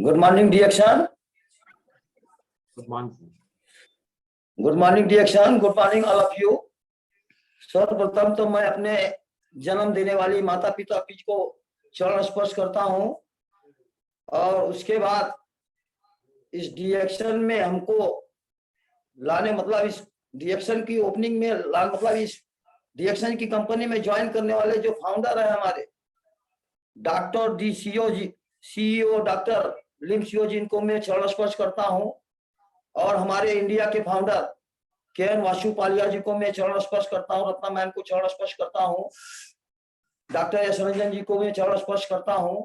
Good morning डिएक्शन। Good morning. Good morning डिएक्शन। Good morning all of you. सर्वप्रथम तो मैं अपने जन्म देने वाली माता पिता को चरण स्पर्श करता हूं और उसके बाद इस डिएक्शन में हमको लाने मतलब इस डिएक्शन की ओपनिंग में मतलब इस डिएक्शन की कंपनी में ज्वाइन करने वाले जो फाउंडर है हमारे डॉक्टर डी सीईओ डॉक्टर लिम सीओ जी, इनको मैं चरण स्पर्श करता हूं और हमारे इंडिया के फाउंडर के.एन. वासुपालिया जी को मैं चरण स्पर्श करता हूं, रत्ना मैम को चरण स्पर्श करता हूं, डॉक्टर एस रंजन जी को मैं चरण स्पर्श करता हूं,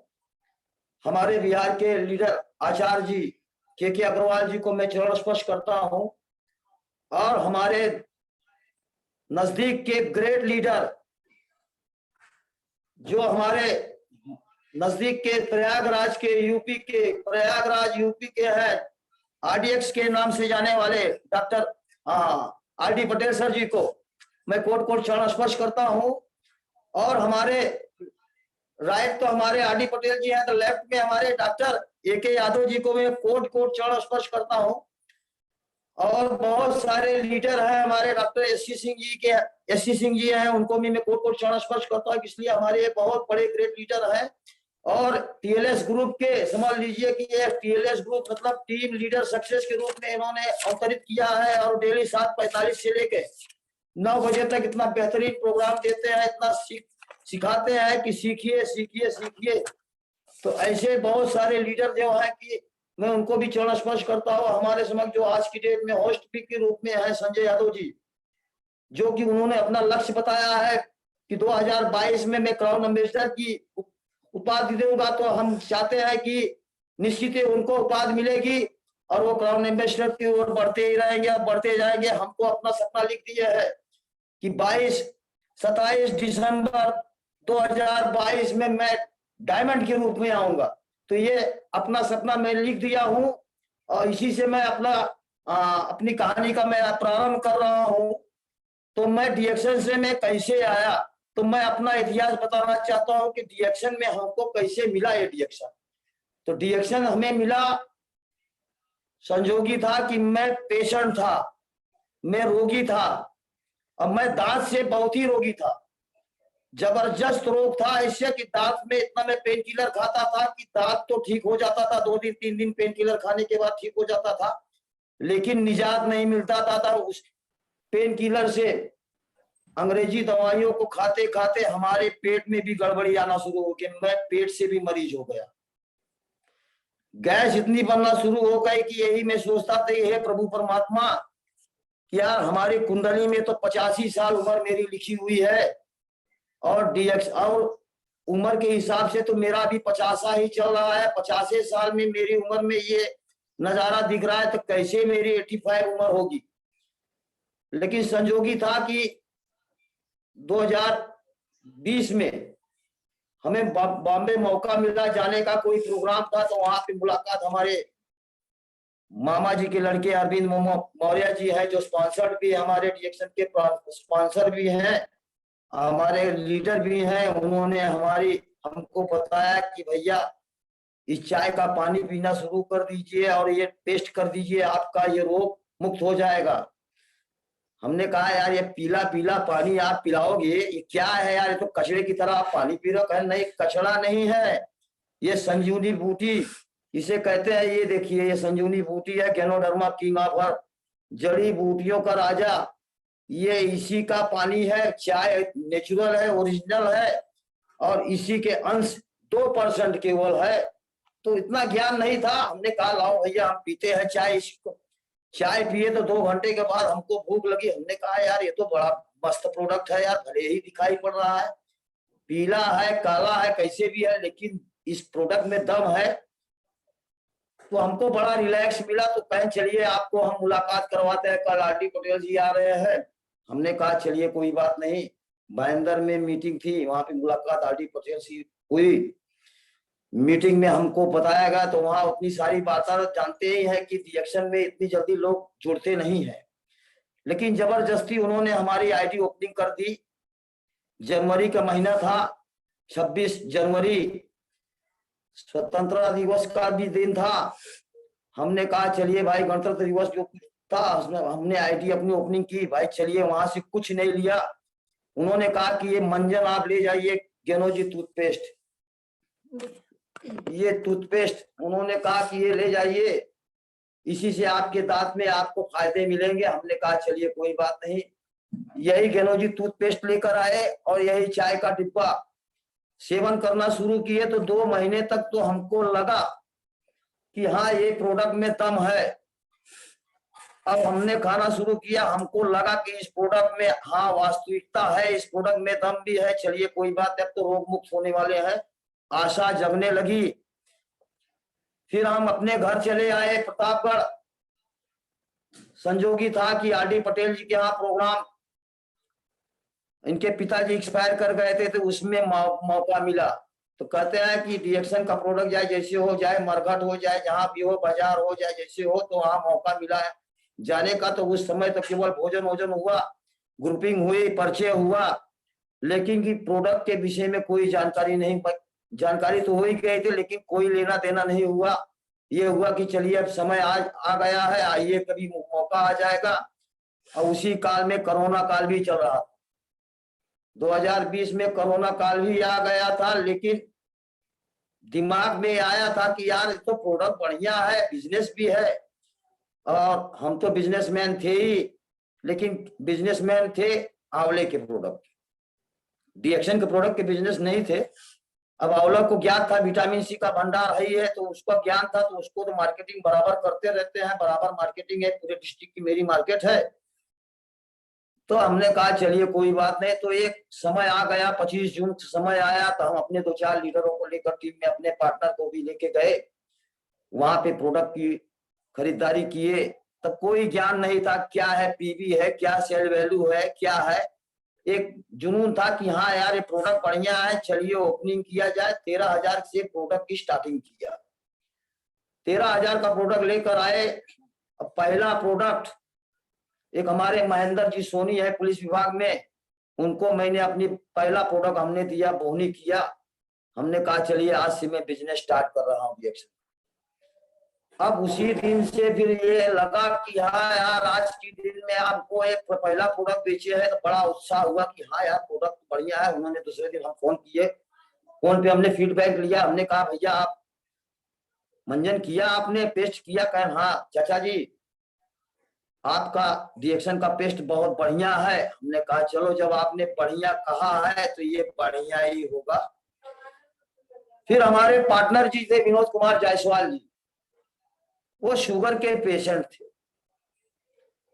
हमारे बिहार के लीडर आचार्य जी के अग्रवाल जी को मैं चरण स्पर्श करता हूं और हमारे नजदीक के ग्रेट लीडर जो हमारे नजदीक के प्रयागराज यूपी के हैं, आरडीएक्स के नाम से जाने वाले डॉक्टर आर.डी. पटेल सर जी को मैं कोट चरण स्पर्श करता हूं और हमारे राइट तो हमारे आर.डी. पटेल जी हैं, तो लेफ्ट में हमारे डॉक्टर ए.के. यादव जी को मैं कोट चरण स्पर्श करता हूं और बहुत सारे लीडर हैं हमारे डॉक्टर एस.सी. सिंह जी हैं, उनको भी मैं कोट चरण स्पर्श करता हूं, इसलिए हमारे बहुत बड़े ग्रेट लीडर हैं। और टीएलएस ग्रुप के समझ लीजिए कि ये टीएलएस ग्रुप मतलब टीम लीडर सक्सेस के रूप में इन्होंने अवतरित किया है और डेली 7:45 से लेके 9 बजे तक इतना बेहतरीन प्रोग्राम देते हैं, इतना सिखाते हैं कि सीखिए सीखिए सीखिए। तो ऐसे बहुत सारे लीडर जो है कि मैं उनको भी चरण स्पर्श करता हूँ। हमारे समक्ष जो आज की डेट में होस्ट भी के रूप में है संजय यादव जी, जो कि उन्होंने अपना लक्ष्य बताया है कि 2022 में मैं क्राउन एम्बेसडर की उपाधि दूंगा, तो हम चाहते हैं कि निश्चित ही उनको उपाधि मिलेगी और वो क्राउन एम्बेसडर की ओर बढ़ते ही रहेंगे और बढ़ते जाएंगे। हमको अपना सपना लिख दिया है कि 27 दिसंबर 2022 में मैं डायमंड के रूप में आऊंगा। तो ये अपना सपना मैं लिख दिया हूं और इसी से मैं अपनी कहानी का मैं प्रारंभ कर रहा हूं। तो मैं डिएक्शन से मैं कैसे आया, तो मैं अपना इतिहास बताना चाहता हूं कि डिएक्शन में हमको कैसे मिला ये डिएक्शन। तो डिएक्शन हमें मिला, संजोगी था कि मैं पेशेंट था, मैं रोगी था और मैं दांत से बहुत ही रोगी था, जबरदस्त रोग था। इससे कि दांत में इतना मैं पेन किलर खाता था कि दांत तो ठीक हो जाता था, 2 दिन 3 दिन पेन किलर खाने के बाद ठीक हो जाता था, लेकिन निजात नहीं मिलता था उस पेन किलर से। अंग्रेजी दवाइयों को खाते खाते हमारे पेट में भी गड़बड़ी आना शुरू हो गई, मैं पेट से भी मरीज हो गया, गैस इतनी बनना शुरू हो गई कि यही मैं सोचता था हे प्रभु परमात्मा कि यार हमारी कुंडली में तो 85 साल उम्र मेरी लिखी हुई है और डीएक्स और उम्र के हिसाब से तो मेरा भी 50 ही चल रहा है। 50 साल में मेरी उम्र में ये नजारा दिख रहा है, तो कैसे मेरी 85 उम्र होगी। लेकिन संजोगी था कि 2020 में हमें बॉम्बे मौका मिला जाने का, कोई प्रोग्राम था, तो वहां पे मुलाकात हमारे मामा जी के लड़के अरविंद मौर्य जी है, जो स्पॉन्सर्ड भी हमारे डिएक्शन के स्पॉन्सर भी हैं, हमारे लीडर भी हैं। उन्होंने हमको बताया कि भैया इस चाय का पानी पीना शुरू कर दीजिए और ये टेस्ट कर दीजिए, आपका ये रोग मुक्त हो जाएगा। हमने कहा यार ये पीला पीला पानी आप पिलाओगे, ये क्या है यार, ये तो कचड़े की तरह आप पानी पी रहे हो। नहीं, कचड़ा नहीं है, ये संजीवनी बूटी इसे कहते हैं। ये देखिए, ये संजीवनी बूटी है, गैनोडर्मा किंग ऑफ जड़ी बूटियों का राजा, ये इसी का पानी है। चाय नेचुरल है, ओरिजिनल है और इसी के अंश 2% केवल है। तो इतना ज्ञान नहीं था। हमने कहा लाओ भैया हम पीते हैं चाय। इसको चाय पिए तो 2 घंटे के बाद हमको भूख लगी। हमने कहा यार ये तो बड़ा मस्त प्रोडक्ट है यार, भले ही दिखाई पड़ रहा है, पीला है काला है कैसे भी है, लेकिन इस प्रोडक्ट में दम है। तो हमको बड़ा रिलैक्स मिला। तो कहें चलिए आपको हम मुलाकात करवाते हैं, कल आर.डी. पटेल जी आ रहे हैं। हमने कहा चलिए कोई बात नहीं। भाईंदर में मीटिंग थी, वहां पे मुलाकात आर.डी. पटेल से हुई। मीटिंग में हमको बताया गया, तो वहां उतनी सारी बातें जानते ही हैं कि डिएक्शन में इतनी जल्दी लोग जुड़ते नहीं है, लेकिन जबरदस्ती उन्होंने हमारी आईडी ओपनिंग कर दी। जनवरी का महीना था, 26 जनवरी स्वतंत्रता दिवस का भी दिन था। हमने कहा चलिए भाई गणतंत्र दिवस जो था हमने आईटी अपनी ओपनिंग की, भाई चलिए वहां से कुछ नहीं लिया। उन्होंने कहा कि ये मंजन आप ले जाइए, गेनोजी टूथपेस्ट, ये टूथपेस्ट उन्होंने कहा कि ये ले जाइए, इसी से आपके दांत में आपको फायदे मिलेंगे। हमने कहा चलिए कोई बात नहीं। यही गेनोजी टूथपेस्ट लेकर आए और यही चाय का डिब्बा सेवन करना शुरू किए। तो 2 महीने तक तो हमको लगा कि हाँ ये प्रोडक्ट में दम है। अब हमने खाना शुरू किया, हमको लगा कि इस प्रोडक्ट में हाँ वास्तविकता है, इस प्रोडक्ट में दम भी है। चलिए कोई बात है, अब तो रोग मुक्त होने वाले हैं, आशा जगने लगी। फिर हम अपने घर चले आए प्रतापगढ़। संजोगी था कि आरडी पटेल जी के यहाँ प्रोग्राम, इनके पिताजी एक्सपायर कर गए थे तो उसमें मौका मिला। तो कहते हैं कि रिएक्शन का प्रोडक्ट जाए जैसे हो जाए, मरघट हो जाए, जहां भी हो, बाजार हो जाए, जैसे हो, तो वहां मौका मिला है जाने का। तो उस समय तो केवल भोजन वोजन हुआ, ग्रुपिंग हुई, परिचय हुआ, लेकिन कि प्रोडक्ट के विषय में कोई जानकारी नहीं। जानकारी तो हो ही गई थी लेकिन कोई लेना देना नहीं हुआ। ये हुआ कि चलिए अब समय आज आ गया है, आइए कभी मौका आ जाएगा। और उसी काल में कोरोना काल भी चल रहा था। 2020 में कोरोना काल भी आ गया था, लेकिन दिमाग में आया था कि यार तो प्रोडक्ट बढ़िया है, बिजनेस भी है, और हम तो बिजनेसमैन थे ही, लेकिन बिजनेसमैन थे आंवले के प्रोडक्ट, रिएक्शन के प्रोडक्ट के बिजनेस नहीं थे। अब आंवला को ज्ञान था विटामिन सी का भंडार है, तो उसका ज्ञान था, तो उसको तो मार्केटिंग बराबर करते रहते हैं, बराबर मार्केटिंग है, पूरे डिस्ट्रिक्ट की मेरी मार्केट है। तो हमने कहा चलिए कोई बात नहीं। तो एक समय आ गया, 25 जून समय आया, तो हम अपने 2-4 लीडरों को लेकर टीम में अपने पार्टनर को भी लेके गए, वहां पे प्रोडक्ट की खरीदारी किए। तब कोई ज्ञान नहीं था क्या है पीवी है, क्या सेल वैल्यू है, क्या है। एक जुनून था कि हाँ यार ये प्रोडक्ट बढ़िया है, चलिए ओपनिंग किया जाए। 13,000 से प्रोडक्ट की स्टार्टिंग किया, 13,000 का प्रोडक्ट लेकर आए। अब पहला प्रोडक्ट एक हमारे महेंद्र जी सोनी है पुलिस विभाग में, उनको मैंने अपनी पहला प्रोडक्ट हमने दिया, बोहनी किया। हमने कहा चलिए आज से मैं बिजनेस स्टार्ट कर रहा हूँ रिएक्शन। अब उसी दिन से फिर ये लगा कि हाँ यार आज के दिन में आपको एक पहला प्रोडक्ट बेचे है, तो बड़ा उत्साह हुआ कि हाँ यार प्रोडक्ट बढ़िया है। उन्होंने दूसरे दिन हम फोन किए, फोन पे हमने फीडबैक लिया। हमने कहा भैया आप मंजन किया, आपने पेस्ट किया? कहें हाँ चाचा जी आपका रिएक्शन का पेस्ट बहुत बढ़िया है। हमने कहा चलो जब आपने बढ़िया कहा है तो ये बढ़िया ही होगा। फिर हमारे पार्टनर जी थे विनोद कुमार जायसवाल जी, वो शुगर के पेशेंट थे।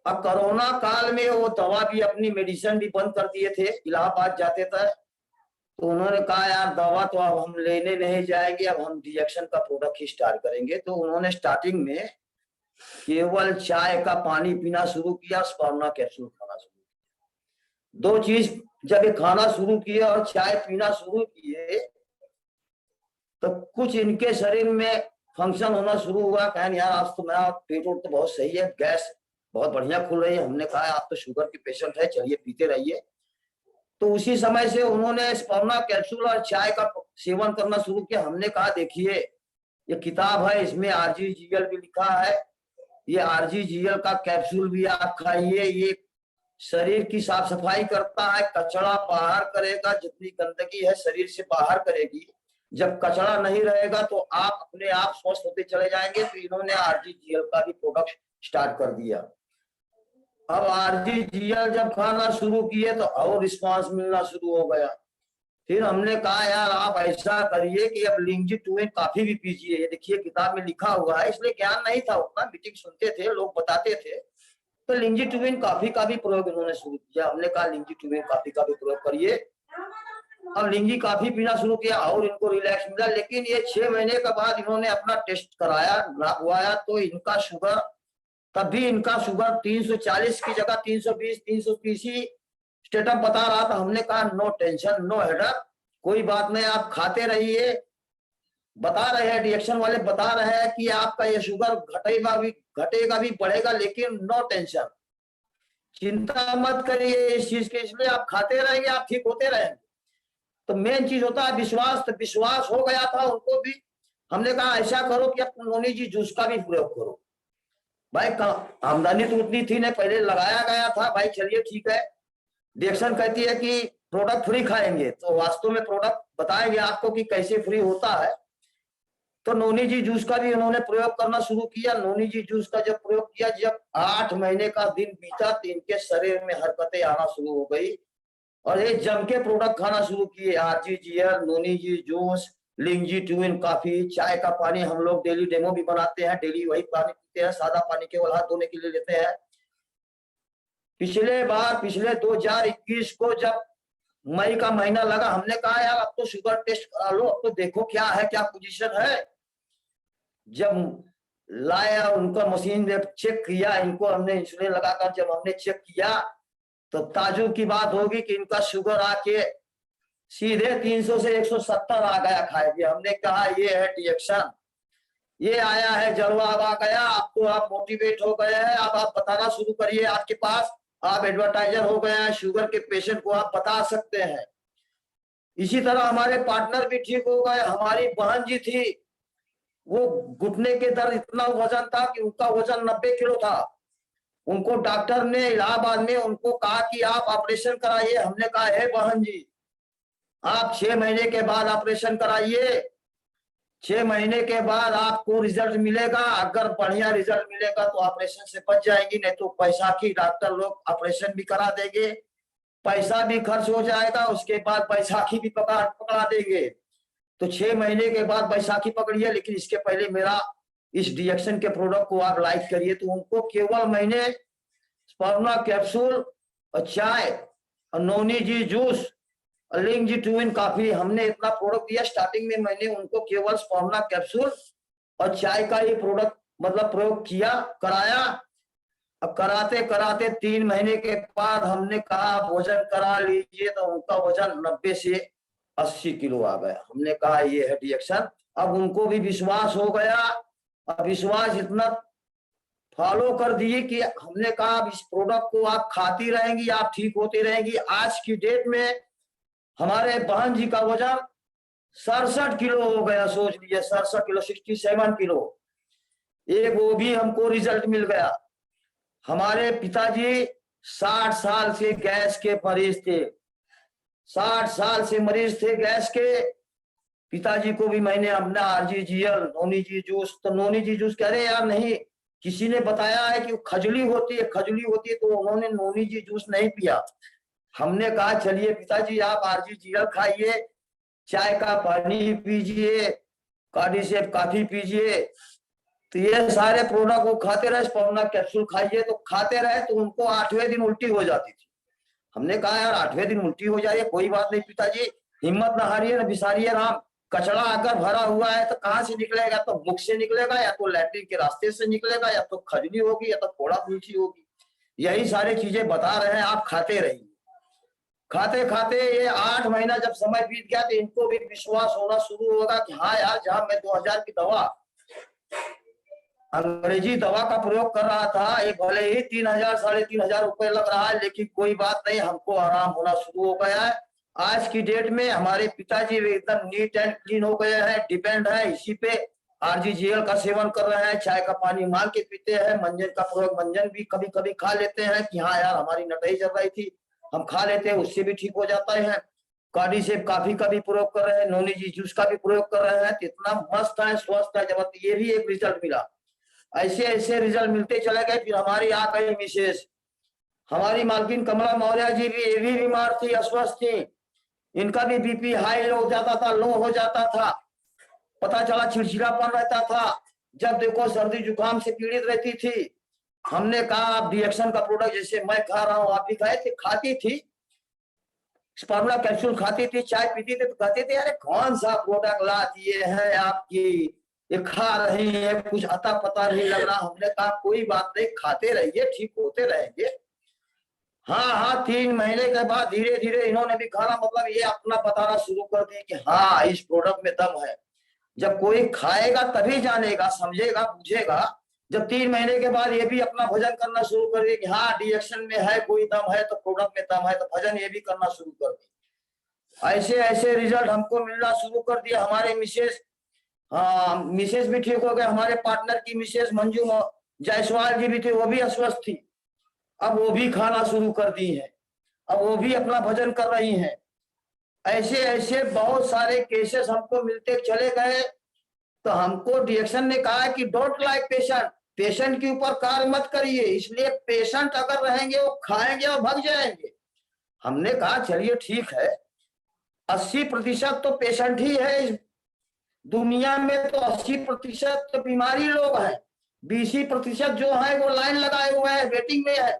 अब कोरोना काल में वो दवा भी अपनी मेडिसिन भी बंद कर दिए थे, इलाहाबाद जाते थे। तो उन्होंने कहा यार दवा तो अब हम लेने नहीं जाएंगे, अब हम रिएक्शन का प्रोडक्ट ही स्टार्ट करेंगे। तो उन्होंने स्टार्टिंग में केवल चाय का पानी पीना शुरू किया, स्पर्ना कैप्सूल खाना शुरू किया। 2 चीज जब ये खाना शुरू किए और चाय पीना शुरू किए तो कुछ इनके शरीर में फंक्शन होना शुरू हुआ। कहने यार आज तो मेरा पेट तो बहुत सही है, गैस बहुत बढ़िया खुल रही है। हमने कहा आप तो शुगर के पेशेंट है, चलिए पीते रहिए। तो उसी समय से उन्होंने स्पर्ना कैप्सूल और चाय का सेवन करना शुरू किया। हमने कहा देखिए ये किताब है, इसमें RGGL भी लिखा है, ये RGGL का कैप्सूल भी आप खाइए, ये शरीर की साफ सफाई करता है, कचरा बाहर करेगा, जितनी गंदगी है शरीर से बाहर करेगी। जब कचरा नहीं रहेगा तो आप अपने आप स्वस्थ होते चले जाएंगे। तो इन्होंने RGGL का भी प्रोडक्ट स्टार्ट कर दिया। अब RGGL जब खाना शुरू किए तो और रिस्पांस मिलना शुरू हो गया। फिर हमने कहा यार आप ऐसा करिए कि अब लिंजिटुइन काफी भी पीजिए। ये देखिए किताब में लिखा हुआ है, इसलिए ज्ञान नहीं था उतना, मीटिंग सुनते थे, लोग बताते थे। तो लिंजिटुइन काफी का भी प्रयोग इन्होंने शुरू किया। हमने कहा लिंजिटुइन काफी का भी प्रयोग करिए। अब लिंजी काफी पीना शुरू किया और इनको रिलैक्स मिला। लेकिन ये 6 महीने के बाद इन्होंने अपना टेस्ट कराया, नापवाया, तो इनका शुगर, तब भी इनका शुगर 340 की जगह 320 330 ही स्टेटस बता रहा था। हमने कहा नो टेंशन, नो हेडक, कोई बात नहीं, आप खाते रहिए। बता रहे हैं रिएक्शन वाले, बता रहे हैं कि आपका ये शुगर घटेगा भी बढ़ेगा, लेकिन नो टेंशन, चिंता मत करिए इस चीज के, इसलिए आप खाते रहेंगे, आप ठीक होते रहेंगे। तो मेन चीज होता है विश्वास। तो विश्वास हो गया था उनको भी। हमने कहा ऐसा करो कि आप नोनी जी जूस का भी प्रयोग करो। भाई आमदनी तो उतनी थी नहीं, पहले लगाया गया था। भाई चलिए ठीक है, डिएक्शन कहती है कि प्रोडक्ट फ्री खाएंगे, तो वास्तव में प्रोडक्ट बताएंगे आपको कि कैसे फ्री होता है। तो नोनी जी जूस का भी उन्होंने प्रयोग करना शुरू किया। नोनी जी जूस का जब प्रयोग किया, जब 8 महीने का दिन बीता तो इनके शरीर में हरकतें आना शुरू हो गई और ये जम के प्रोडक्ट खाना शुरू किए। RGGL, नोनी जी जूस, लिंगजी 2 इन कॉफी, चाय का पानी हम लोग डेली डेमो भी बनाते हैं, डेली वही पानी पीते हैं, सादा पानी केवल हाथ धोने के लिए लेते हैं। पिछले 2021 को जब मई का महीना लगा, हमने कहा यार अब तो शुगर टेस्ट करा लो, अब तो देखो क्या है, क्या पोजीशन है। जब लाया उनका मशीन ने चेक किया, इनको हमने इंसुलिन लगाकर जब हमने चेक किया तो ताजुब की बात होगी कि इनका शुगर आके सीधे 300 से 170 आ गया खाए के। हमने कहा ये है डिएक्शन, ये आया है जलवा अब आ गया। अब तो आप मोटिवेट हो गए हैं, अब आप बताना शुरू करिए, आपके पास आप एडवर्टाइजर हो गए हैं, शुगर के पेशेंट को आप बता सकते हैं। इसी तरह हमारे पार्टनर भी ठीक हो गए। हमारी बहन जी थी, वो घुटने के दर्द इतना वजन था कि उनका वजन 90 किलो था। उनको डॉक्टर ने इलाहाबाद में उनको कहा कि आप ऑपरेशन कराइए। हमने कहा है बहन जी, आप 6 महीने के बाद ऑपरेशन कराइए, 6 महीने के बाद आपको रिजल्ट मिलेगा। अगर बढ़िया रिजल्ट मिलेगा तो ऑपरेशन से बच जाएंगी, नहीं तो पैसा की डॉक्टर लोग ऑपरेशन भी करा देंगे, पैसा भी खर्च हो जाएगा, उसके बाद बैसाखी भी पकड़ा देंगे। तो 6 महीने के बाद बैसाखी पकड़िए, लेकिन इसके पहले मेरा इस डिएक्शन के प्रोडक्ट को आप लाइक करिए। तो उनको केवल मैंने स्पर्मा कैप्सूल और चाय और नोनी जी जूस, लिंगजी 2 इन कॉफी, हमने इतना प्रोडक्ट दिया। स्टार्टिंग में मैंने उनको केवल स्पर्मा कैप्सूल और चाय का ही प्रोडक्ट मतलब प्रयोग किया, कराया। अब कराते कराते 3 महीने के बाद हमने कहा वजन करा लीजिए, तो उनका वजन 90 से 80 किलो आ गया। हमने कहा ये है डिएक्शन। अब उनको भी विश्वास हो गया, अब विश्वास इतना फॉलो कर दिए कि हमने कहा अब इस प्रोडक्ट को आप खाती रहेंगी, आप ठीक होती रहेंगी। आज की डेट में हमारे बहन जी का वजन 67 किलो हो गया। सोच लीजिए 67 किलो, 67 किलो। एक वो भी हमको रिजल्ट मिल गया। हमारे पिताजी 60 साल से गैस के मरीज थे, 60 साल से मरीज थे गैस के। पिताजी को भी मैंने अपना RGGL, नोनी जी जूस, तो नोनी जी जूस कह रहे यार नहीं, किसी ने बताया है कि खजली होती है, खजली होती है, तो उन्होंने नोनी जी जूस नहीं पिया। हमने कहा चलिए पिताजी आप RGGL खाइए, चाय का पानी पीजिए, कार्डिसेप कॉफी पीजिए। तो ये सारे प्रोडक्ट वो खाते रहे, स्पर्मा कैप्सूल खाइए। तो खाते रहे तो उनको 8वें दिन उल्टी हो जाती थी। हमने कहा यार 8वें दिन उल्टी हो जाए, कोई बात नहीं पिताजी, हिम्मत ना हारिए ना बिसारिए राम। कचरा अगर भरा हुआ है तो कहाँ से निकलेगा? तो मुख से निकलेगा, या तो लैट्रिन के रास्ते से निकलेगा, या तो खजली होगी, या तो फोड़ा फुंसी होगी। यही सारी चीजें बता रहे हैं, आप खाते रहिए। खाते खाते ये 8 महीना जब समय बीत गया तो इनको भी विश्वास होना शुरू होगा कि हाँ यार, जहां मैं 2000 की दवा, अंग्रेजी दवा का प्रयोग कर रहा था, ये भले ही 3000 3,500 रुपए लग रहा है, लेकिन कोई बात नहीं, हमको आराम होना शुरू हो गया है। आज की डेट में हमारे पिताजी एकदम नीट एंड क्लीन हो गए हैं, डिपेंड है इसी पे। RGGL का सेवन कर रहे हैं, चाय का पानी मान के पीते हैं, मंजन का प्रयोग, मंजन भी कभी कभी खा लेते हैं कि हाँ यार हमारी नटई चल रही थी, हम खा लेते हैं, उससे भी ठीक हो जाता है। कार्डिसेप कॉफी का भी प्रयोग कर रहे हैं, नोनी जी जूस का भी प्रयोग कर रहे हैं। इतना मस्त है, स्वस्थ है, जब ये भी एक रिजल्ट मिला। ऐसे ऐसे रिजल्ट मिलते चले गए। फिर हमारी आ गई मिसेज, हमारी मालकिन कमला मौर्य जी भी, ये भी बीमार थी, अस्वस्थ थी। इनका भी BP हाई हो जाता था, लो हो जाता था, पता चला चिड़चिड़ापन रहता था, जब देखो सर्दी जुकाम से पीड़ित रहती थी। हमने कहा आप डिएक्शन का प्रोडक्ट, जैसे मैं खा रहा हूँ आप भी खाए थे, खाती थी, स्पर्मा कैप्सूल खाती थी, चाय पीती थी, तो कहते थे अरे कौन सा प्रोडक्ट ला दिए हैं आपकी, ये खा रही है, कुछ अता पता नहीं लग रहा। हमने कहा कोई बात नहीं, खाते रहिए, ठीक होते रहेंगे। हाँ हाँ, 3 महीने के बाद धीरे धीरे इन्होंने भी खाना, मतलब ये अपना बताना शुरू कर दिए कि हाँ इस प्रोडक्ट में दम है। जब कोई खाएगा तभी जानेगा, समझेगा, बुझेगा। जब 3 महीने के बाद ये भी अपना भजन करना शुरू कर दिए कि हाँ डिएक्शन में है, कोई दम है, तो प्रोडक्ट में दम है, तो भजन ये भी करना शुरू कर दिए। ऐसे ऐसे रिजल्ट हमको मिलना शुरू कर दिया। हमारे मिसेज, हाँ, मिसेज भी ठीक हो गए, हमारे पार्टनर की मिसेज मंजू जायसवाल जी भी थे, वो भी अस्वस्थ थी, अब वो भी खाना शुरू कर दी है, अब वो भी अपना भजन कर रही हैं। ऐसे ऐसे बहुत सारे केसेस हमको मिलते चले गए। तो हमको डिएक्शन ने कहा कि डोंट लाइक पेशेंट, पेशेंट के ऊपर कार्य मत करिए, इसलिए पेशेंट अगर रहेंगे वो खाएंगे और भाग जाएंगे। हमने कहा चलिए ठीक है, 80% तो पेशेंट ही है इस दुनिया में, तो 80% तो बीमारी लोग हैं, 20% जो है वो लाइन लगाए हुए हैं, वेटिंग में है,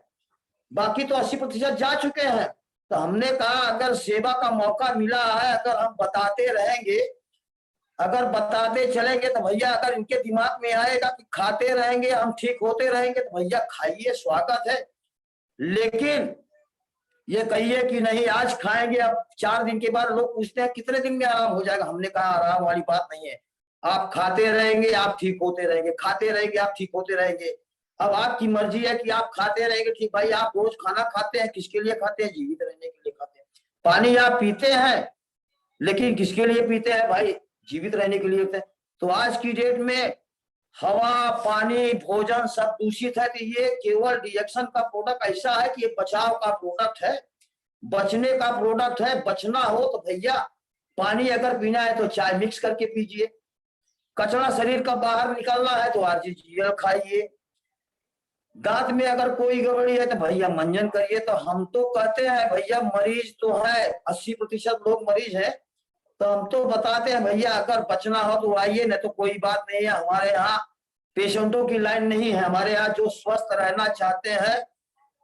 बाकी तो 80% जा चुके हैं। तो हमने कहा अगर सेवा का मौका मिला है, अगर हम बताते रहेंगे, अगर बताते चलेंगे तो भैया, अगर इनके दिमाग में आएगा कि खाते रहेंगे हम ठीक होते रहेंगे, तो भैया खाइए, स्वागत है। लेकिन ये कहिए कि नहीं आज खाएंगे, अब 4 दिन के बाद लोग पूछते हैं कितने दिन में आराम हो जाएगा। हमने कहा आराम वाली बात नहीं है, आप खाते रहेंगे आप ठीक होते रहेंगे, खाते रहेंगे आप ठीक होते रहेंगे। अब आपकी मर्जी है कि आप खाते रहेंगे, ठीक भाई, आप रोज खाना खाते हैं, किसके लिए खाते हैं? जीवित रहने के लिए खाते हैं। पानी आप पीते हैं, लेकिन किसके लिए पीते हैं भाई? जीवित रहने के लिए होते हैं। तो आज की डेट में हवा, पानी, भोजन सब दूषित है, तो ये केवल रिएक्शन का प्रोडक्ट ऐसा है कि ये बचाव का प्रोडक्ट है, बचने का प्रोडक्ट है। बचना हो तो भैया पानी अगर पीना है तो चाय मिक्स करके पीजिए, कचरा शरीर का बाहर निकालना है तो आरजीजीएल खाइए, दांत में अगर कोई गड़बड़ी है तो भैया मंजन करिए। तो हम तो कहते हैं भैया, मरीज तो है, 80% लोग मरीज है, तो हम तो बताते हैं भैया अगर बचना हो तो आइए, नहीं तो कोई बात नहीं है। हमारे यहाँ पेशेंटों की लाइन नहीं है, हमारे यहाँ जो स्वस्थ रहना चाहते हैं,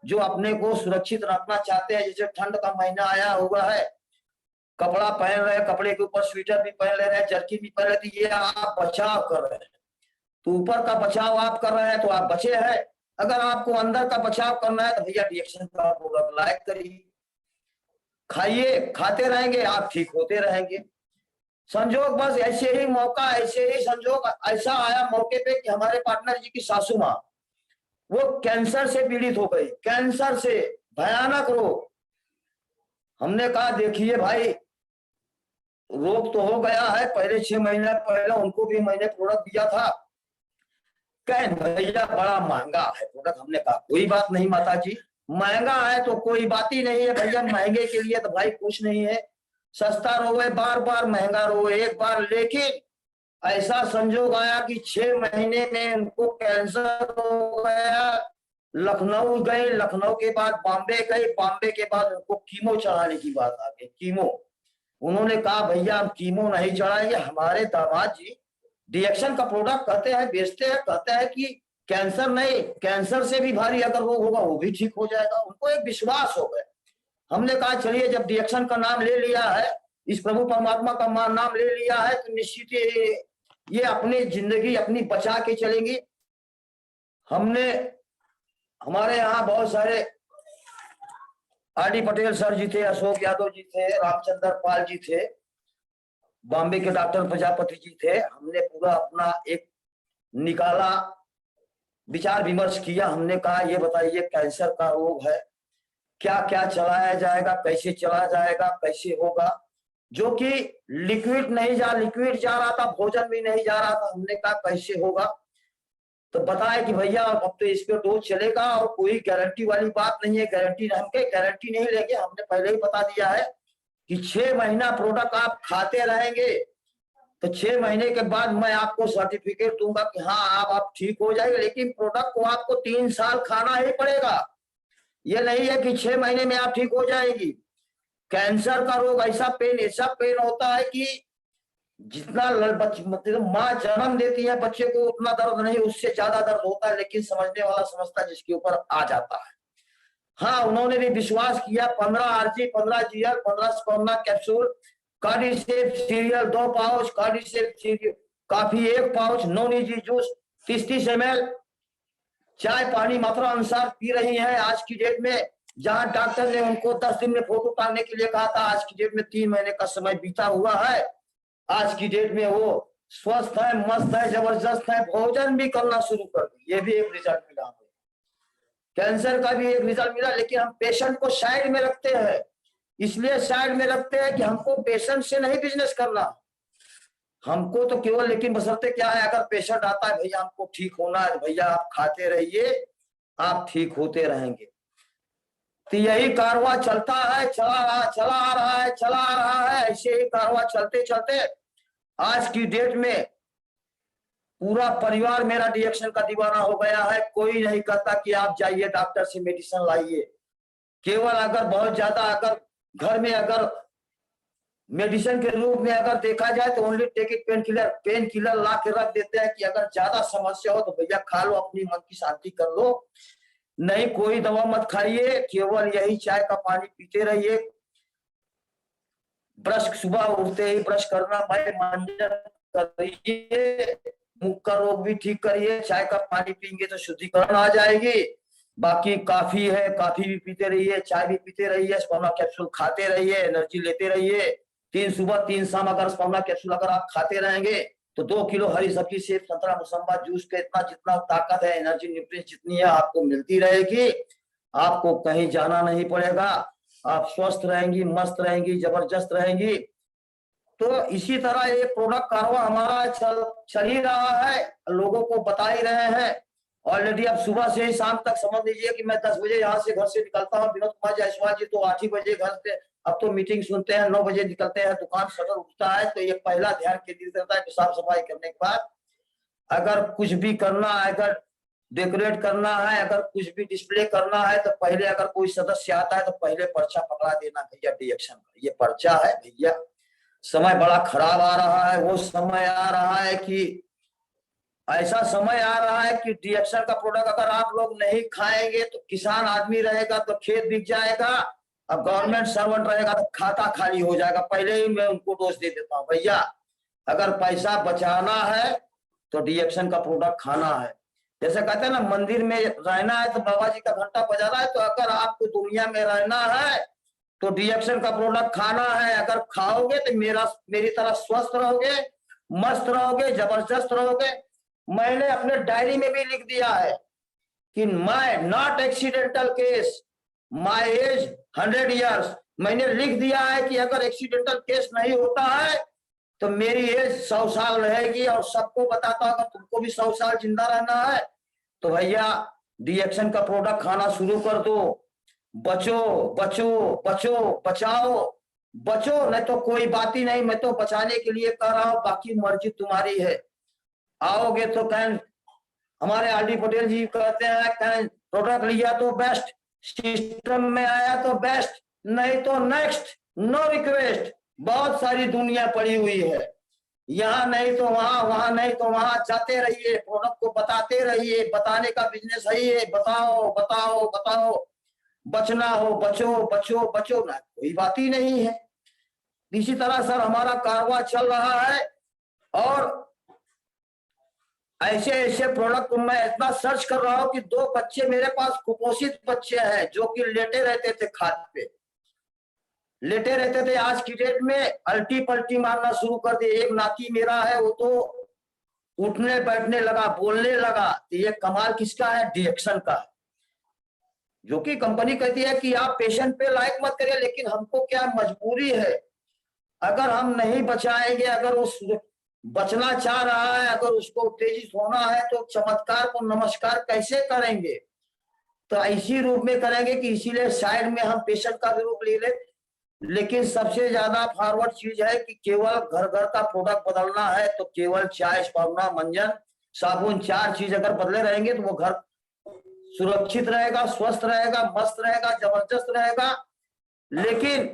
जो अपने को सुरक्षित रखना चाहते हैं, जैसे ठंड का महीना आया हुआ है, कपड़ा पहन रहे, कपड़े के ऊपर स्वेटर भी पहन ले रहे हैं, जर्किन भी पहन रहे, तो ये आप बचाव कर रहे हैं। तो ऊपर का बचाव आप कर रहे हैं तो आप बचे हैं। अगर आपको अंदर का बचाव करना है तो भैया रिएक्शन का प्रोडक्ट लाइक करिए, खाइए, खाते रहेंगे आप ठीक होते रहेंगे। संजोग बस ऐसे ही मौका, ऐसे ही संजोग ऐसा आया मौके पे कि हमारे पार्टनर जी की सासू माँ वो कैंसर से पीड़ित हो गई, कैंसर से, भयानक रोग। हमने कहा देखिए भाई, रोग तो हो गया है, पहले 6 महीने पहले उनको भी मैंने प्रोडक्ट दिया था, कह भैया बड़ा महंगा है प्रोडक्ट। हमने कहा कोई बात नहीं माता जी, महंगा है तो कोई बात ही नहीं है भैया, महंगे के लिए तो भाई कुछ नहीं है, सस्ता रोए बार बार, महंगा रोए एक बार। लेकिन ऐसा संजोग आया कि 6 महीने में उनको कैंसर हो गया। लखनऊ गए, लखनऊ के बाद बॉम्बे गए, बॉम्बे के बाद उनको कीमो चढ़ाने की बात आ गई, कीमो। उन्होंने कहा भैया हम कीमो नहीं चढ़ाएंगे। हमारे दामाद जी रिएक्शन का प्रोडक्ट कहते हैं, बेचते हैं, कहते हैं कि कैंसर नहीं, कैंसर से भी भारी अगर रोग होगा वो भी ठीक हो जाएगा। उनको एक विश्वास हो गया। हमने कहा चलिए, जब रिएक्शन का नाम ले लिया है, इस प्रभु परमात्मा का नाम ले लिया है, तो निश्चित ये अपनी जिंदगी अपनी बचा के चलेंगी। हमने, हमारे यहाँ बहुत सारे आरडी पटेल सर जी थे, अशोक यादव जी थे, रामचंद्र पाल जी थे, बॉम्बे के डॉक्टर प्रजापति जी थे। हमने पूरा अपना एक निकाला, विचार विमर्श किया। हमने कहा ये बताइए कैंसर का रोग है, क्या क्या चलाया जाएगा, कैसे चला जाएगा, कैसे होगा, जो कि लिक्विड नहीं जा, लिक्विड जा रहा था, भोजन भी नहीं जा रहा था। हमने कहा कैसे होगा, तो बताया कि भैया अब तो इस पे डोज चलेगा और कोई गारंटी वाली बात नहीं है, गारंटी हम के गारंटी नहीं लेंगे। हमने पहले ही बता दिया है कि 6 महीना प्रोडक्ट आप खाते रहेंगे तो 6 महीने के बाद मैं आपको सर्टिफिकेट दूंगा कि हाँ आप ठीक हो जाएंगे। लेकिन प्रोडक्ट को आपको 3 साल खाना ही पड़ेगा, ये नहीं है कि 6 महीने में आप ठीक हो जाएगी। कैंसर का रोग ऐसा पेन होता है कि जितना मतलब माँ जन्म देती है बच्चे को उतना दर्द नहीं, उससे ज्यादा दर्द होता है, लेकिन समझने वाला समझता है, जिसके ऊपर आ जाता है। हाँ, उन्होंने भी विश्वास किया। 15 आरजी, 15 जीएल, 15 स्पर्मा capsule, cordyceps cereal 2 pouch, cordyceps cereal coffee 1 pouch, नॉन इजी जूस 30 ml, चाय पानी मात्रा अनुसार पी रही है। आज की डेट में जहां डॉक्टर ने उनको 10 दिन में फोटो टांगने के लिए कहा था, आज की डेट में 3 महीने का समय बीता हुआ है। आज की डेट में वो स्वस्थ है, मस्त है, जबरदस्त है, भोजन भी करना शुरू कर दी। ये भी एक रिजल्ट मिला हमें, कैंसर का भी एक रिजल्ट मिला। लेकिन हम पेशेंट को साइड में रखते हैं, इसलिए साइड में रखते हैं कि हमको पेशेंट से नहीं बिजनेस करना, हमको तो केवल, लेकिन बशर्ते क्या है, अगर पेशेंट आता है भैया हमको ठीक होना है, भैया आप खाते रहिए, आप ठीक होते रहेंगे। तो यही कारवां चलता है, चला आ रहा है, चला आ रहा है। ऐसे ही कारवां चलते चलते आज की डेट में पूरा परिवार मेरा डिएक्शन का दीवाना हो गया है। कोई नहीं कहता कि आप जाइए डॉक्टर से मेडिसिन लाइए। केवल अगर बहुत ज्यादा, अगर घर में अगर मेडिसिन के रूप में अगर देखा जाए तो only take it painkiller ला के रख देते हैं कि अगर ज्यादा समस्या हो तो भैया खा लो, अपनी मन की शांति कर लो। नहीं, कोई दवा मत खाइए, केवल यही चाय का पानी पीते रहिए। ब्रश सुबह उठते ही ब्रश करना, मंजन करिए, मुख का रोग भी ठीक करिए। चाय का पानी पीएंगे तो शुद्धिकरण आ जाएगी। बाकी काफी है, काफी भी पीते रहिए, चाय भी पीते रहिए, स्पर्मा कैप्सूल खाते रहिए, एनर्जी लेते रहिए। 3 सुबह 3 शाम अगर स्पर्मा कैप्सूल अगर आप खाते रहेंगे तो 2 किलो हरी सब्जी, सेब, संतरा, मौसम्बा, जूस के इतना जितना ताकत है, एनर्जी न्यूट्रिएंट्स जितनी है आपको मिलती रहेगी। आपको कहीं जाना नहीं पड़ेगा, आप स्वस्थ रहेंगी, मस्त रहेंगी, जबरदस्त रहेंगी। तो इसी तरह ये प्रोडक्ट कारवा हमारा चल ही रहा है, लोगों को बता ही रहे हैं। ऑलरेडी अब सुबह से ही शाम तक समझ लीजिए कि मैं 10 बजे यहाँ से घर से निकलता हूँ। विनोद कुमार जायसवाल जी तो 8 ही बजे घर से, अब तो मीटिंग सुनते हैं, 9 बजे निकलते हैं, दुकान शटर उठता है। तो ये पहला ध्यान केंद्रित करता है कि साफ सफाई करने के बाद अगर कुछ भी करना है, अगर डेकोरेट करना है, अगर कुछ भी डिस्प्ले करना है तो पहले अगर कोई सदस्य आता है तो पहले पर्चा पकड़ा देना, भैया डिएक्शन का ये पर्चा है भैया। समय बड़ा खराब आ रहा है, वो समय आ रहा है कि ऐसा समय आ रहा है कि डिएक्शन का प्रोडक्ट अगर आप लोग नहीं खाएंगे तो किसान आदमी रहेगा तो खेत बिक जाएगा, अब गवर्नमेंट सर्वेंट रहेगा तो खाता खाली हो जाएगा। पहले ही मैं उनको दोष दे देता हूँ, भैया अगर पैसा बचाना है तो डिएक्शन का प्रोडक्ट खाना है। जैसे कहते हैं ना, मंदिर में रहना है तो बाबा जी का घंटा बजाना है। तो अगर आपको दुनिया में रहना है तो डिएक्शन का प्रोडक्ट खाना है। अगर खाओगे तो मेरी तरह स्वस्थ रहोगे, मस्त रहोगे, जबरदस्त रहोगे। मैंने अपने डायरी में भी लिख दिया है कि my not accidental case, my age 100 years. मैंने लिख दिया है कि अगर एक्सीडेंटल केस नहीं होता है तो मेरी एज 100 साल रहेगी। और सबको बताता हूं, अगर तुमको भी 100 साल जिंदा रहना है तो भैया डिएक्शन का प्रोडक्ट खाना शुरू कर दो। बचो बचो बचो, बचाओ बचो, नहीं तो कोई बात ही नहीं। मैं तो बचाने के लिए कह रहा हूं, बाकी मर्जी तुम्हारी है। आओगे तो कहें, हमारे आरडी पटेल जी कहते हैं, कहें प्रोडक्ट लिया तो बेस्ट, सिस्टम में आया तो बेस्ट, नहीं तो नेक्स्ट, नो रिक्वेस्ट। बहुत सारी दुनिया पड़ी हुई है, यहाँ नहीं तो वहां, वहां नहीं तो वहां, जाते रहिए, प्रोडक्ट को बताते रहिए। बताने का बिजनेस है, बताओ बताओ बताओ। बचना हो बचो, बचो बचो, ना कोई बात ही नहीं है। इसी तरह सर हमारा कारवां चल रहा है। और ऐसे ऐसे प्रोडक्ट मैं इतना सर्च कर रहा हूं कि 2 बच्चे मेरे पास कुपोषित बच्चे हैं जो कि लेटे रहते थे, खाट पे लेटे रहते थे। आज की डेट में अल्टी पल्टी मारना शुरू कर दिए। एक नाती मेरा है, वो तो उठने बैठने लगा, बोलने लगा। तो ये कमाल किसका है? डिएक्शन का है। जो कि कंपनी कहती है कि आप पेशेंट पे लाइक मत करिए, लेकिन हमको क्या मजबूरी है, अगर हम नहीं बचाएंगे, अगर उस बचना चाह रहा है, अगर उसको उत्तेजित होना है तो चमत्कार को नमस्कार कैसे करेंगे? तो ऐसी रूप में करेंगे कि इसीलिए साइड में हम पेशेंट का भी रूप ले ले। लेकिन सबसे ज्यादा फॉरवर्ड चीज है कि केवल घर घर का प्रोडक्ट बदलना है तो केवल चाय, स्पर्मा, मंजन, साबुन, 4 चीज अगर बदले रहेंगे तो वो घर सुरक्षित रहेगा, स्वस्थ रहेगा, मस्त रहेगा, जबरदस्त रहेगा। लेकिन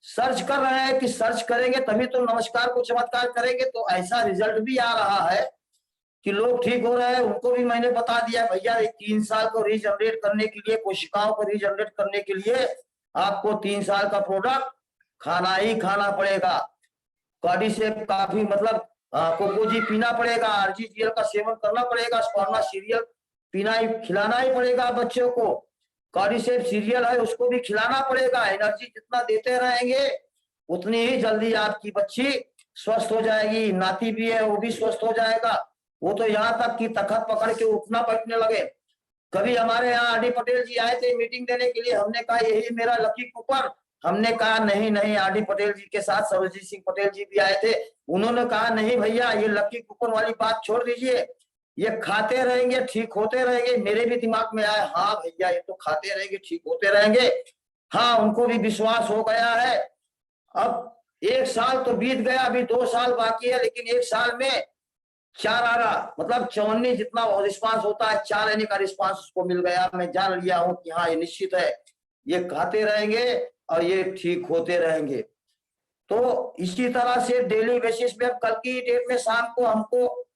सर्च कर रहे हैं कि सर्च करेंगे तभी तो नमस्कार को चमत्कार करेंगे। तो ऐसा रिजल्ट भी आ रहा है कि लोग ठीक हो रहे हैं। उनको भी मैंने बता दिया, भैया 3 साल को रीजनरेट करने के लिए, कोशिकाओं को रीजनरेट करने के लिए आपको 3 साल का प्रोडक्ट खाना ही खाना पड़ेगा। कार्डिसेप काफी मतलब कोकोजी पीना पड़ेगा, आरजीजीएल का सेवन करना पड़ेगा, स्पर्मा सीरियल पीना ही, खिलाना ही पड़ेगा बच्चों को। कार्डिसेप सीरियल है उसको भी खिलाना पड़ेगा। एनर्जी जितना देते रहेंगे उतनी ही जल्दी आपकी बच्ची स्वस्थ हो जाएगी। नाती भी है वो भी स्वस्थ हो जाएगा। वो तो यहाँ तक कि तखत पकड़ के उठना बैठने लगे। कभी हमारे यहाँ आरडी पटेल जी आए थे मीटिंग देने के लिए, हमने कहा यही मेरा लकी कूपन, हमने कहा नहीं नहीं, आरडी पटेल जी के साथ सरबजीत सिंह पटेल जी भी आए थे, उन्होंने कहा नहीं भैया ये लक्की कूपन वाली बात छोड़ दीजिए, ये खाते रहेंगे ठीक होते रहेंगे। मेरे भी दिमाग में आया हाँ भैया ये तो खाते रहेंगे ठीक होते रहेंगे। हाँ उनको भी विश्वास हो गया है। अब 1 साल तो बीत गया, अभी 2 साल बाकी है, लेकिन 1 साल में 4 आना मतलब 54 जितना रिस्पांस होता है 4 आने का रिस्पांस उसको मिल गया। मैं जान लिया हूँ कि हाँ ये निश्चित है, ये खाते रहेंगे और ये ठीक होते रहेंगे। तो इसी तरह से डेली बेसिस पे कल की डेट में शाम को हमको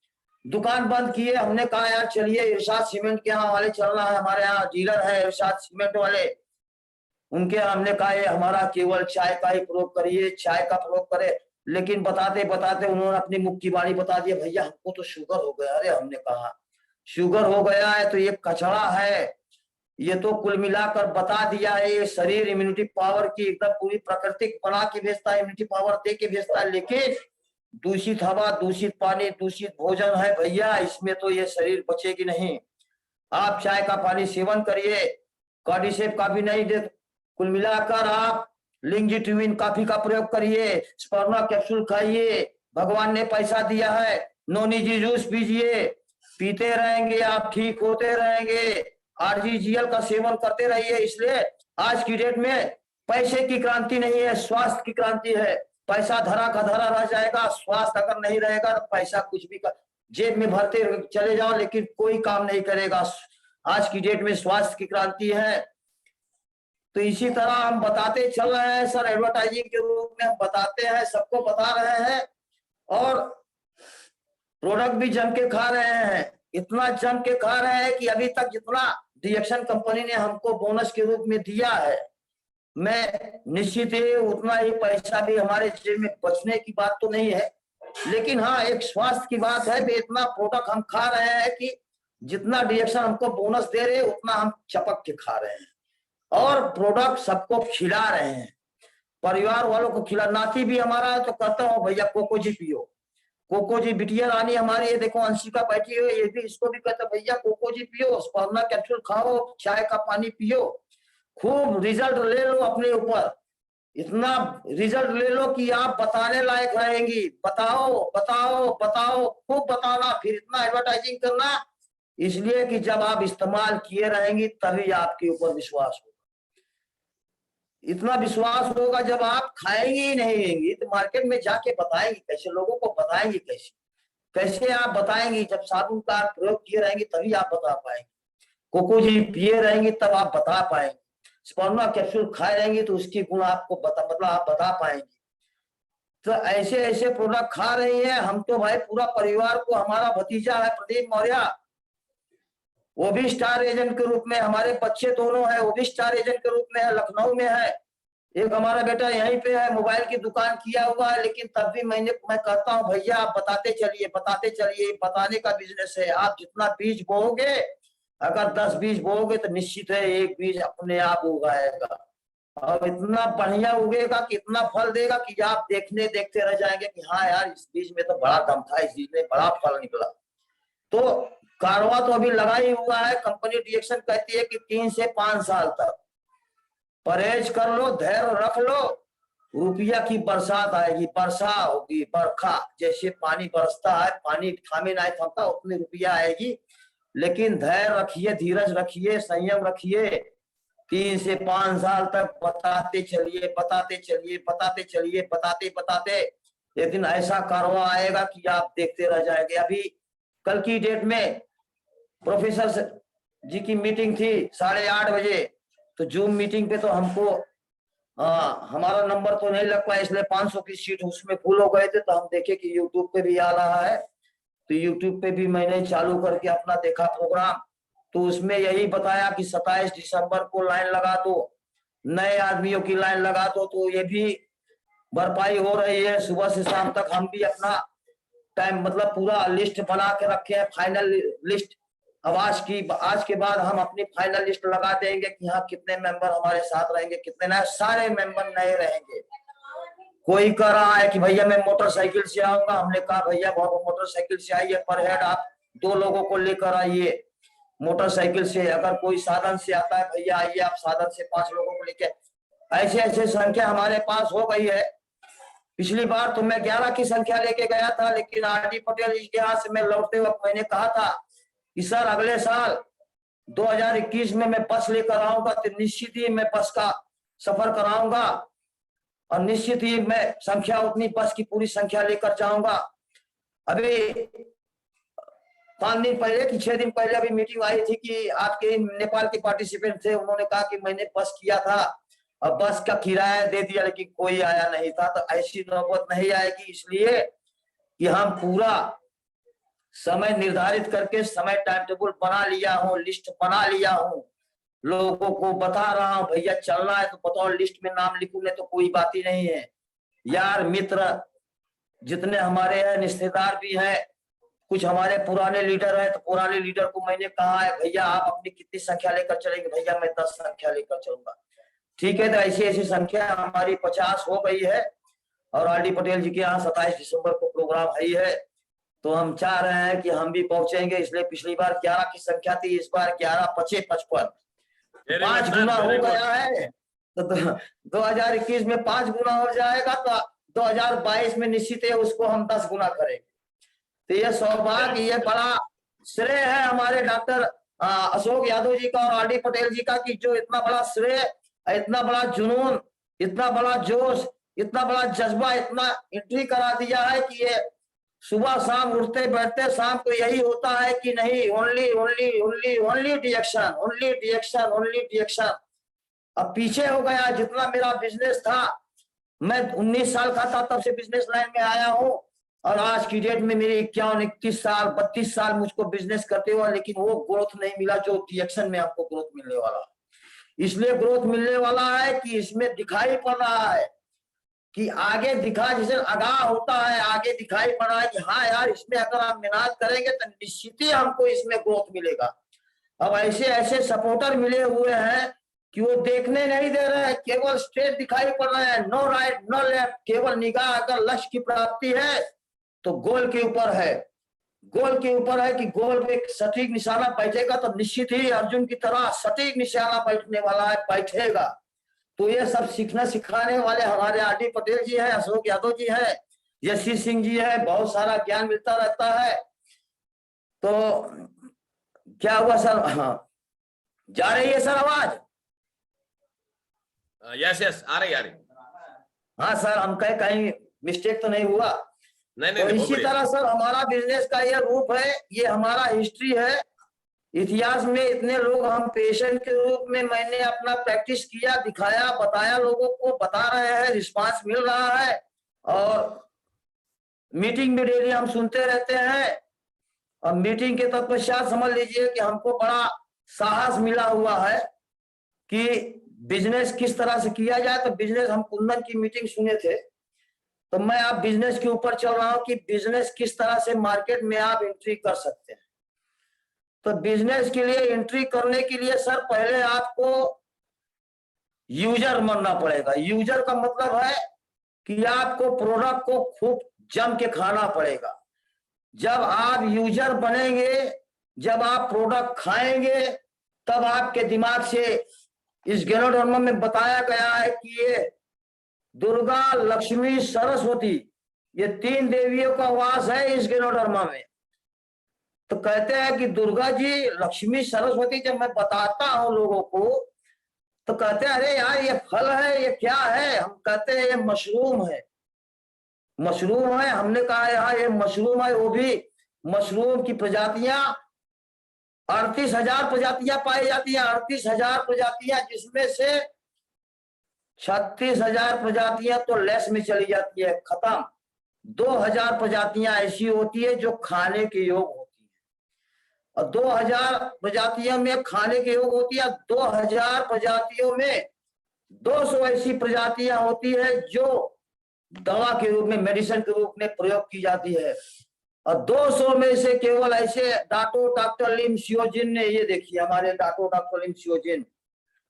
दुकान बंद किए, हमने कहा यार चलिए इरशाद सीमेंट के यहाँ वाले चलना है, हमारे यहाँ डीलर है इरशाद सीमेंट वाले, उनके हमने कहा ये हमारा केवल चाय का ही प्रयोग करिए, चाय का प्रयोग करे। लेकिन बताते बताते उन्होंने अपनी मुख की बाणी बता दिया भैया हमको तो शुगर हो गया। अरे हमने कहा शुगर हो गया है तो ये कचरा है, ये तो कुल मिलाकर बता दिया है ये शरीर इम्यूनिटी पावर की एकदम पूरी प्राकृतिक बना के भेजता है, इम्यूनिटी पावर दे के भेजता है, लेकिन दूषित हवा दूषित पानी दूषित भोजन है भैया, इसमें तो ये शरीर बचेगी नहीं। आप चाय का पानी सेवन करिए, कार्डिसेप का भी नहीं दे, कुल मिलाकर आप लिंजिट्यूइन कॉफी का प्रयोग करिए, स्पर्मा कैप्सूल खाइए, भगवान ने पैसा दिया है, नोनीजी जूस पीजिए, पीते रहेंगे आप ठीक होते रहेंगे, आरजीजीएल का सेवन करते रहिए। इसलिए आज की डेट में पैसे की क्रांति नहीं है, स्वास्थ्य की क्रांति है। पैसा धरा का धरा रह जाएगा, स्वास्थ्य अगर नहीं रहेगा तो पैसा कुछ भी जेब में भरते चले जाओ लेकिन कोई काम नहीं करेगा। आज की डेट में स्वास्थ्य की क्रांति है। तो इसी तरह हम बताते चल रहे हैं सर, एडवर्टाइजिंग के रूप में हम बताते हैं, सबको बता रहे हैं और प्रोडक्ट भी जम के खा रहे हैं, इतना जम के खा रहे हैं कि अभी तक जितना डिएक्शन कंपनी ने हमको बोनस के रूप में दिया है, मैं निश्चित है उतना ही पैसा भी हमारे जेब में बचने की बात तो नहीं है, लेकिन हाँ एक स्वास्थ्य की बात है। इतना प्रोडक्ट हम खा रहे हैं कि जितना डिएक्शन हमको बोनस दे रहे हैं उतना हम चपक के खा रहे हैं और प्रोडक्ट सबको खिला रहे हैं, परिवार वालों को खिला। नाती भी हमारा है तो कहता हूँ भैया कोको जी पियो, कोको जी बिटिया रानी हमारी ये देखो अंशिका बैठी हुई, ये भी इसको भी कहता भैया कोको जी पियो, स्पर्मा कैप्सूल खाओ, चाय का पानी पियो, खूब रिजल्ट ले लो अपने ऊपर, इतना रिजल्ट ले लो कि आप बताने लायक रहेंगी। बताओ बताओ बताओ खूब बताना, फिर इतना एडवर्टाइजिंग करना, इसलिए कि जब आप इस्तेमाल किए रहेंगी तभी आपके ऊपर विश्वास होगा। इतना विश्वास होगा जब आप खाएंगे ही नहीं रहेंगी तो मार्केट में जाके बताएंगे कैसे, लोगों को बताएंगे कैसे, कैसे आप बताएंगे? जब साबुन का प्रयोग किए रहेंगे तभी आप बता पाएंगे, कोको जी पिए रहेंगे तब आप बता पाएंगे, स्पर्मा कैप्सूल खाए रहेंगे तो उसकी गुण आपको मतलब आप बता पाएंगे। तो ऐसे ऐसे प्रोडक्ट खा रही है हम तो भाई पूरा परिवार को, हमारा भतीजा है प्रदीप मौर्य, वो भी स्टार एजेंट के रूप में, हमारे बच्चे दोनों है वो भी स्टार एजेंट के रूप में है, लखनऊ में है, एक हमारा बेटा यहीं पे है, मोबाइल की दुकान किया हुआ है, लेकिन तब भी मैं कहता हूँ भैया आप बताते चलिए बताते चलिए, बताने का बिजनेस है। आप जितना बीज बोओगे, अगर 10 बीज बोओगे तो निश्चित है एक बीज अपने आप उगाएगा और इतना बढ़िया उगेगा कि इतना फल देगा कि आप देखते रह जाएंगे कि हाँ यार इस बीज में तो बड़ा दम था, इस बीज में बड़ा फल निकला। तो कारवा तो अभी लगा ही हुआ है, कंपनी डिएक्शन कहती है कि 3 से 5 साल तक परहेज कर लो, धैर्य रख लो, रुपया की बरसात आएगी, वर्षा होगी, बरखा जैसे पानी बरसता है, पानी थामे नहीं थमता, उतनी रुपया आएगी। लेकिन धैर्य रखिए, धीरज रखिए, संयम रखिए, 3 से 5 साल तक बताते चलिए बताते चलिए बताते चलिए, बताते बताते एक दिन ऐसा कारवा आएगा कि आप देखते रह जाएंगे। अभी कल की डेट में प्रोफेसर जी की मीटिंग थी 8:30 बजे, तो जूम मीटिंग पे तो हमको हमारा नंबर तो नहीं लग पाया, इसलिए 500 की सीट उसमें फुल हो गए थे। तो हम देखे कि यूट्यूब पे भी आ रहा है, तो यूट्यूब पे भी मैंने चालू करके अपना देखा प्रोग्राम, तो उसमें यही बताया कि 27 दिसंबर को लाइन लगा दो, नए आदमियों की लाइन लगा दो। तो ये भी भरपाई हो रही है, सुबह से शाम तक हम भी अपना टाइम मतलब पूरा लिस्ट बना के रखे हैं, फाइनल लिस्ट। अब आज के बाद हम अपनी फाइनल लिस्ट लगा देंगे कि हाँ कितने मेंबर हमारे साथ रहेंगे, कितने नए, सारे मेंबर नए रहेंगे। कोई कह रहा है कि भैया मैं मोटरसाइकिल से आऊंगा, हमने कहा भैया मोटरसाइकिल से आइए, पर हेड आप 2 लोगों को लेकर आइए मोटरसाइकिल से। अगर कोई साधन से आता है भैया आइए आप साधन से 5 लोगों को लेके। ऐसे ऐसे संख्या हमारे पास हो गई है। पिछली बार तो मैं 11 की संख्या लेके गया था, लेकिन आरडी पटेल जी के यहाँ से मैं लौटते वक्त मैंने कहा था कि सर अगले साल 2021 में मैं बस लेकर आऊंगा, तो निश्चित ही मैं बस का सफर कराऊंगा और निश्चित ही मैं संख्या उतनी बस की पूरी संख्या लेकर जाऊंगा। अभी 5 दिन पहले कि 6 दिन पहले अभी मीटिंग आई थी कि आपके नेपाल के पार्टिसिपेंट थे, उन्होंने कहा कि मैंने बस किया था और बस का किराया दे दिया, लेकिन कोई आया नहीं था। तो ऐसी नौबत नहीं आएगी, इसलिए कि हम पूरा समय निर्धारित करके समय टाइम टेबल बना लिया हूँ, लिस्ट बना लिया हूँ, लोगों को बता रहा हूँ भैया चलना है तो बताओ, लिस्ट में नाम लिखू, नहीं तो कोई बात ही नहीं है। यार मित्र जितने हमारे हैं, रिश्तेदार भी हैं, कुछ हमारे पुराने लीडर हैं, तो पुराने लीडर को मैंने कहा है भैया आप अपनी कितनी संख्या लेकर चलेंगे? भैया मैं 10 संख्या लेकर चलूंगा। ठीक है, तो ऐसी ऐसी संख्या हमारी 50 हो गई है और आरडी पटेल जी के यहाँ 27 दिसंबर को प्रोग्राम है, तो हम चाह रहे हैं कि हम भी पहुंचेंगे। इसलिए पिछली बार 11 की संख्या थी, इस बार 11 × 5 = 55, 5 गुना हो गया है। तो 2021 में 5 गुना हो जाएगा, तो 2022 में निश्चित है उसको हम 10 गुना करेंगे। तो ये सौभाग्य, ये बड़ा श्रेय है हमारे डॉक्टर अशोक यादव जी का और आरडी पटेल जी का, कि जो इतना बड़ा श्रेय, इतना बड़ा जुनून, इतना बड़ा जोश, इतना बड़ा जज्बा, इतना एंट्री करा दिया है कि ये सुबह शाम उठते बैठते शाम को यही होता है कि नहीं, ओनली ओनली ओनली ओनली डिएक्शन, ओनली डिएक्शन, ओनली डिएक्शन। अब पीछे हो गया। जितना मेरा बिजनेस था, मैं 19 साल का था तब से बिजनेस लाइन में आया हूँ और आज की डेट में मेरे 51, 21 साल, 32 साल मुझको बिजनेस करते हुए, लेकिन वो ग्रोथ नहीं मिला जो डिएक्शन में आपको ग्रोथ मिलने वाला है। इसलिए ग्रोथ मिलने वाला है कि इसमें दिखाई पड़ रहा है कि आगे दिखा, जैसे आगाह होता है, आगे दिखाई पड़ रहा है कि हाँ यार इसमें अगर आप मेहनत करेंगे तो निश्चित ही हमको इसमें ग्रोथ मिलेगा। अब ऐसे ऐसे सपोर्टर मिले हुए हैं कि वो देखने नहीं दे रहे हैं, केवल स्ट्रेट दिखाई पड़ रहे हैं, नो राइट नो लेफ्ट, केवल निगाह अगर लक्ष्य की प्राप्ति है तो गोल के ऊपर है, गोल के ऊपर है कि गोल पे सटीक निशाना बैठेगा तो निश्चित ही अर्जुन की तरह सटीक निशाना बैठने वाला है, बैठेगा। तो ये सब सीखना सिखाने वाले हमारे आरडी पटेल जी हैं, अशोक यादव जी हैं, यशी सिंह जी है, बहुत सारा ज्ञान मिलता रहता है। तो क्या हुआ सर? हाँ, जा रही है सर आवाज? यस यस, आ रही। हाँ सर, हम कहीं मिस्टेक तो नहीं हुआ? नहीं तो इसी तरह सर हमारा बिजनेस का ये रूप है, ये हमारा हिस्ट्री है। इतिहास में इतने लोग, हम पेशेंट के रूप में मैंने अपना प्रैक्टिस किया, दिखाया, बताया, लोगों को बता रहे हैं, रिस्पांस मिल रहा है और मीटिंग में डेली हम सुनते रहते हैं। और मीटिंग के तत्पश्चात समझ लीजिए कि हमको बड़ा साहस मिला हुआ है कि बिजनेस किस तरह से किया जाए। तो बिजनेस, हम कुंदन की मीटिंग सुने थे, तो मैं आप बिजनेस के ऊपर चल रहा हूं कि बिजनेस किस तरह से मार्केट में आप एंट्री कर सकते हैं। तो बिजनेस के लिए एंट्री करने के लिए सर पहले आपको यूजर बनना पड़ेगा। यूजर का मतलब है कि आपको प्रोडक्ट को खूब जम के खाना पड़ेगा। जब आप यूजर बनेंगे, जब आप प्रोडक्ट खाएंगे, तब आपके दिमाग से, इस ज्ञानोधर्म में बताया गया है कि ये दुर्गा, लक्ष्मी, सरस्वती, ये 3 देवियों का वास है इस ज्ञानोधर्म में। तो कहते हैं कि दुर्गा जी, लक्ष्मी, सरस्वती, जब मैं बताता हूं लोगों को तो कहते हैं अरे यार ये फल है, ये क्या है? हम कहते हैं ये मशरूम है, मशरूम है। हमने कहा यार ये मशरूम है, वो भी मशरूम की प्रजातियां 38,000 प्रजातियां पाई जाती हैं, 38,000 प्रजातियां, जिसमें से 36,000 प्रजातियां तो लेस में चली जाती है, खत्म। 2,000 प्रजातियां ऐसी होती है जो खाने के योग होती है और 2,000 प्रजातियों में खाने के योग होती है। 2,000 प्रजातियों में 200 ऐसी प्रजातियां होती है जो दवा के रूप में, मेडिसिन के रूप में प्रयोग की जाती है। और 200 में से केवल ऐसे डॉक्टर लिम सियोजिन ने, ये देखिए हमारे डॉक्टर लिम सियोजिन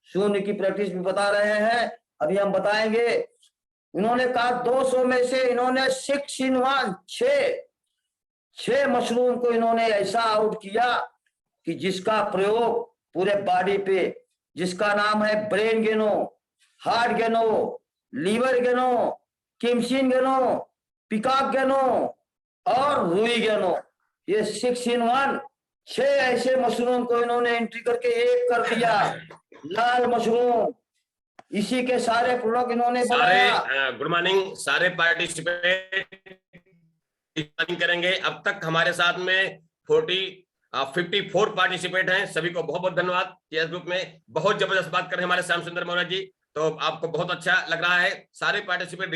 शून्य की प्रैक्टिस भी बता रहे हैं, अभी हम बताएंगे। इन्होंने कहा 200 में से इन्होंने 6 in 1, 6 मशरूम को इन्होंने ऐसा आउट किया कि जिसका प्रयोग पूरे बॉडी पे, जिसका नाम है ब्रेन गेनो, हार्ट गेनो, लीवर गेनो, किमसिन गेनो, पिकॉक गेनो और रुई गेनो, ये 6 in 1, 6 ऐसे मशरूम को इन्होंने एंट्री करके एक कर दिया, लाल मशरूम। इसी के सारे प्रोडक्ट इन्होंने बनाया। सारे गुड मॉर्निंग, सारे पार्टिसिपेट करेंगे। अब तक हमारे साथ में 54 पार्टिसिपेट हैं। सभी को बहुत बहुत धन्यवाद। टीएस ग्रुप में बहुत जबरदस्त बात कर रहे हैं हमारे श्याम सुंदर मौर्य जी, तो आपको बहुत अच्छा लग रहा है। सारे पार्टिसिपेट